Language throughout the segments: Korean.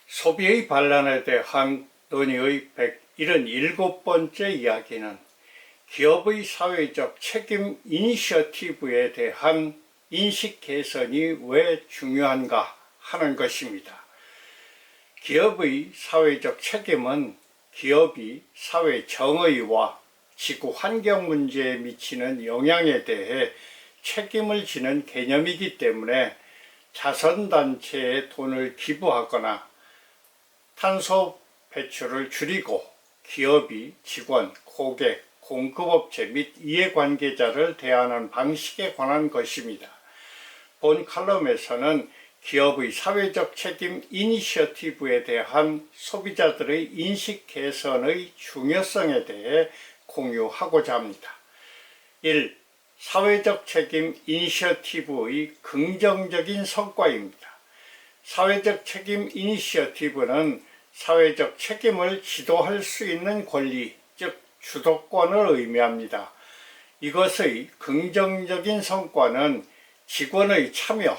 소비의 반란에 대한 논의의 177번째 이야기는 기업의 사회적 책임 이니셔티브에 대한 인식 개선이 왜 중요한가 하는 것입니다. 기업의 사회적 책임은 기업이 사회 정의와 지구 환경 문제에 미치는 영향에 대해 책임을 지는 개념이기 때문에 자선단체에 돈을 기부하거나 탄소 배출을 줄이고 기업이 직원, 고객, 공급업체 및 이해관계자를 대하는 방식에 관한 것입니다. 본 칼럼에서는 기업의 사회적 책임 이니셔티브에 대한 소비자들의 인식 개선의 중요성에 대해 공유하고자 합니다. 1. 사회적 책임 이니셔티브의 긍정적인 성과입니다. 사회적 책임 이니셔티브는 사회적 책임을 지도할 수 있는 권리, 즉 주도권을 의미합니다. 이것의 긍정적인 성과는 직원의 참여,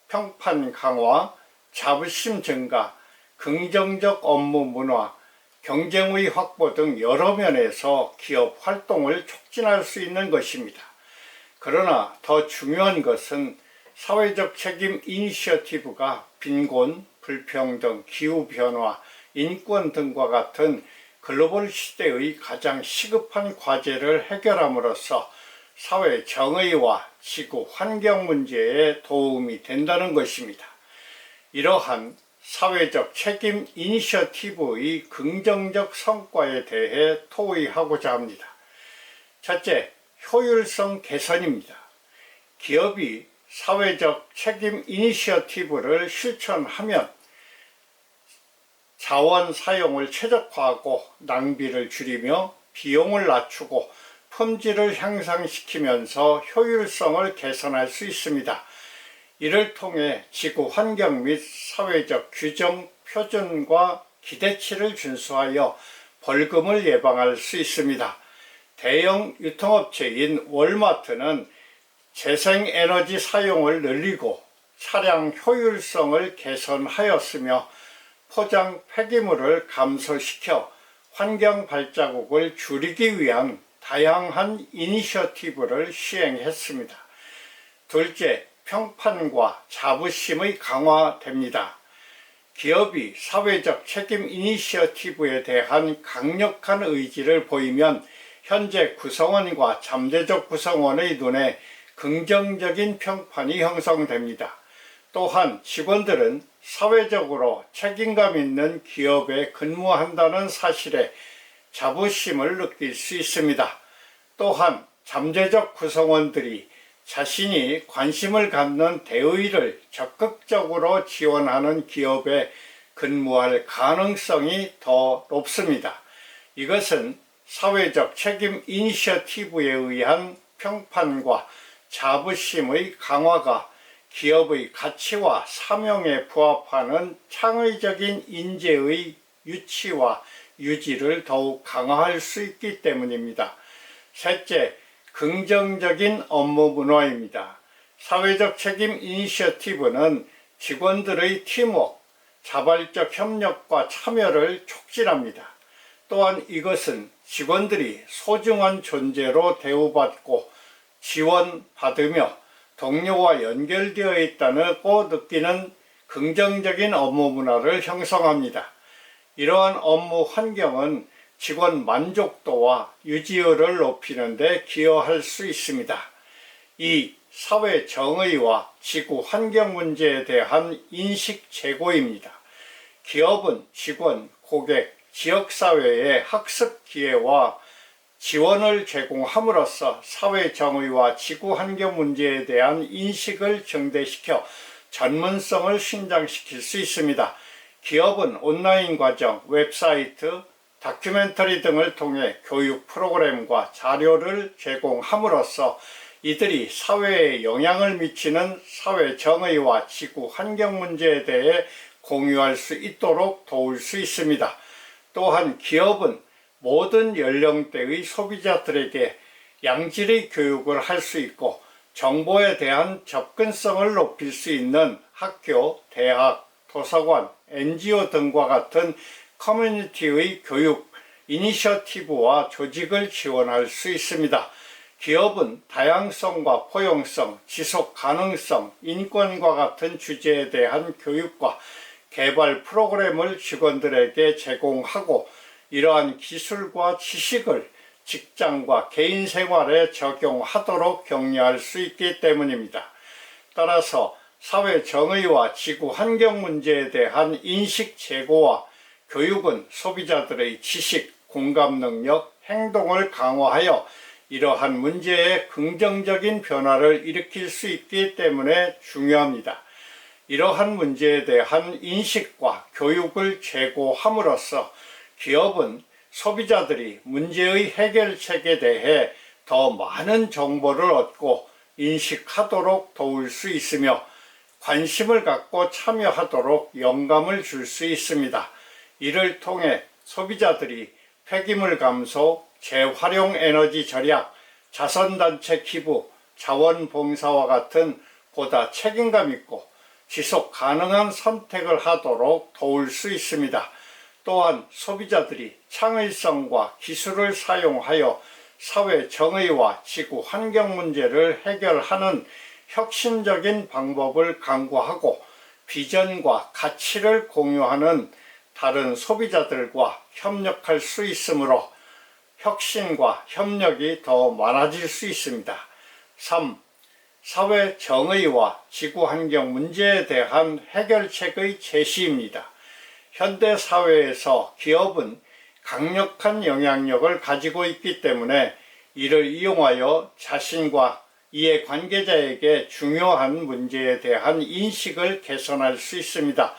평판 강화, 자부심 증가, 긍정적 업무 문화, 경쟁의 확보 등 여러 면에서 기업 활동을 촉진할 수 있는 것입니다. 그러나 더 중요한 것은 사회적 책임 이니셔티브가 빈곤, 불평등, 기후변화, 인권 등과 같은 글로벌 시대의 가장 시급한 과제를 해결함으로써 사회 정의와 지구 환경 문제에 도움이 된다는 것입니다. 이러한 사회적 책임 이니셔티브의 긍정적 성과에 대해 토의하고자 합니다. 첫째, 효율성 개선입니다. 기업이 사회적 책임 이니셔티브를 실천하면 자원 사용을 최적화하고 낭비를 줄이며 비용을 낮추고 품질을 향상시키면서 효율성을 개선할 수 있습니다. 이를 통해 지구 환경 및 사회적 규정, 표준과 기대치를 준수하여 벌금을 예방할 수 있습니다. 대형 유통업체인 월마트는 재생에너지 사용을 늘리고 차량 효율성을 개선하였으며 포장 폐기물을 감소시켜 환경 발자국을 줄이기 위한 다양한 이니셔티브를 시행했습니다. 둘째, 평판과 자부심의 강화됩니다. 기업이 사회적 책임 이니셔티브에 대한 강력한 의지를 보이면 현재 구성원과 잠재적 구성원의 눈에 긍정적인 평판이 형성됩니다. 또한 직원들은 사회적으로 책임감 있는 기업에 근무한다는 사실에 자부심을 느낄 수 있습니다. 또한 잠재적 구성원들이 자신이 관심을 갖는 대의를 적극적으로 지원하는 기업에 근무할 가능성이 더 높습니다. 이것은 사회적 책임 이니셔티브에 의한 평판과 자부심의 강화가 기업의 가치와 사명에 부합하는 창의적인 인재의 유치와 유지를 더욱 강화할 수 있기 때문입니다. 셋째, 긍정적인 업무 문화입니다. 사회적 책임 이니셔티브는 직원들의 팀워크, 자발적 협력과 참여를 촉진합니다. 또한 이것은 직원들이 소중한 존재로 대우받고 지원받으며 동료와 연결되어 있다고 느끼는 긍정적인 업무 문화를 형성합니다. 이러한 업무 환경은 직원 만족도와 유지율을 높이는 데 기여할 수 있습니다. 이 사회 정의와 지구 환경 문제에 대한 인식 제고입니다. 기업은 직원, 고객, 지역사회의 학습 기회와 지원을 제공함으로써 사회 정의와 지구 환경 문제에 대한 인식을 증대시켜 전문성을 신장시킬 수 있습니다. 기업은 온라인 과정, 웹사이트, 다큐멘터리 등을 통해 교육 프로그램과 자료를 제공함으로써 이들이 사회에 영향을 미치는 사회 정의와 지구 환경 문제에 대해 공유할 수 있도록 도울 수 있습니다. 또한 기업은 모든 연령대의 소비자들에게 양질의 교육을 할 수 있고 정보에 대한 접근성을 높일 수 있는 학교, 대학, 도서관, NGO 등과 같은 커뮤니티의 교육, 이니셔티브와 조직을 지원할 수 있습니다. 기업은 다양성과 포용성, 지속 가능성, 인권과 같은 주제에 대한 교육과 개발 프로그램을 직원들에게 제공하고 이러한 기술과 지식을 직장과 개인 생활에 적용하도록 격려할 수 있기 때문입니다. 따라서 사회 정의와 지구 환경 문제에 대한 인식 제고와 교육은 소비자들의 지식, 공감 능력, 행동을 강화하여 이러한 문제에 긍정적인 변화를 일으킬 수 있기 때문에 중요합니다. 이러한 문제에 대한 인식과 교육을 제고함으로써 기업은 소비자들이 문제의 해결책에 대해 더 많은 정보를 얻고 인식하도록 도울 수 있으며 관심을 갖고 참여하도록 영감을 줄 수 있습니다. 이를 통해 소비자들이 폐기물 감소, 재활용 에너지 절약, 자선단체 기부, 자원봉사와 같은 보다 책임감 있고 지속 가능한 선택을 하도록 도울 수 있습니다. 또한 소비자들이 창의성과 기술을 사용하여 사회 정의와 지구 환경 문제를 해결하는 혁신적인 방법을 강구하고 비전과 가치를 공유하는 다른 소비자들과 협력할 수 있으므로 혁신과 협력이 더 많아질 수 있습니다. 3. 사회 정의와 지구 환경 문제에 대한 해결책의 제시입니다. 현대 사회에서 기업은 강력한 영향력을 가지고 있기 때문에 이를 이용하여 자신과 이해 관계자에게 중요한 문제에 대한 인식을 개선할 수 있습니다.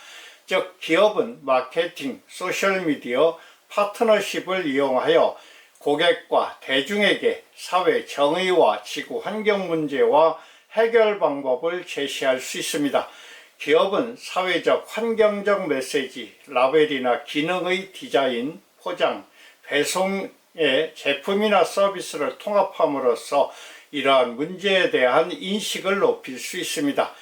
즉 기업은 마케팅, 소셜미디어, 파트너십을 이용하여 고객과 대중에게 사회 정의와 지구 환경 문제와 해결 방법을 제시할 수 있습니다. 기업은 사회적 환경적 메시지, 라벨이나 기능의 디자인, 포장, 배송의 제품이나 서비스를 통합함으로써 이러한 문제에 대한 인식을 높일 수 있습니다.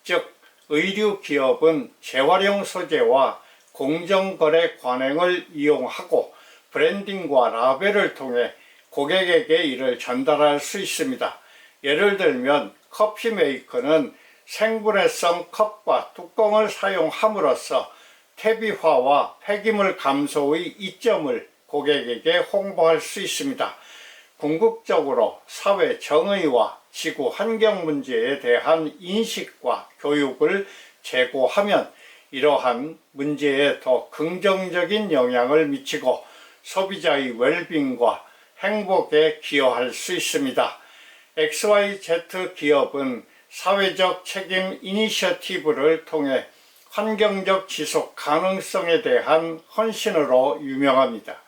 즉 의류 기업은 재활용 소재와 공정거래 관행을 이용하고 브랜딩과 라벨을 통해 고객에게 이를 전달할 수 있습니다. 예를 들면 커피 메이커는 생분해성 컵과 뚜껑을 사용함으로써 퇴비화와 폐기물 감소의 이점을 고객에게 홍보할 수 있습니다. 궁극적으로 사회 정의와 지구 환경 문제에 대한 인식과 교육을 제고하면 이러한 문제에 더 긍정적인 영향을 미치고 소비자의 웰빙과 행복에 기여할 수 있습니다. XYZ 기업은 사회적 책임 이니셔티브를 통해 환경적 지속 가능성에 대한 헌신으로 유명합니다.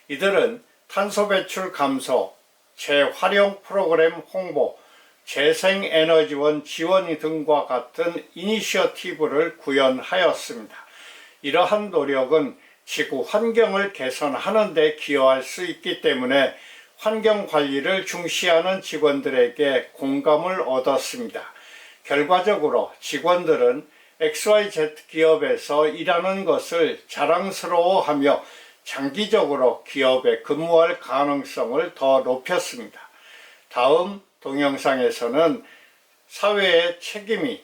이들은 탄소 배출 감소, 재활용 프로그램 홍보, 재생에너지원 지원 등과 같은 이니셔티브를 구현하였습니다. 이러한 노력은 지구 환경을 개선하는 데 기여할 수 있기 때문에 환경관리를 중시하는 직원들에게 공감을 얻었습니다. 결과적으로 직원들은 XYZ 기업에서 일하는 것을 자랑스러워하며 장기적으로 기업에 근무할 가능성을 더 높였습니다. 다음 동영상에서는 사회의 책임이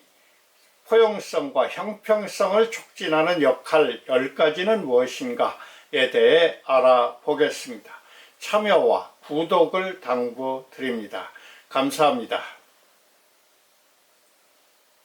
포용성과 형평성을 촉진하는 역할 10가지는 무엇인가에 대해 알아보겠습니다. 참여와 구독을 당부드립니다. 감사합니다.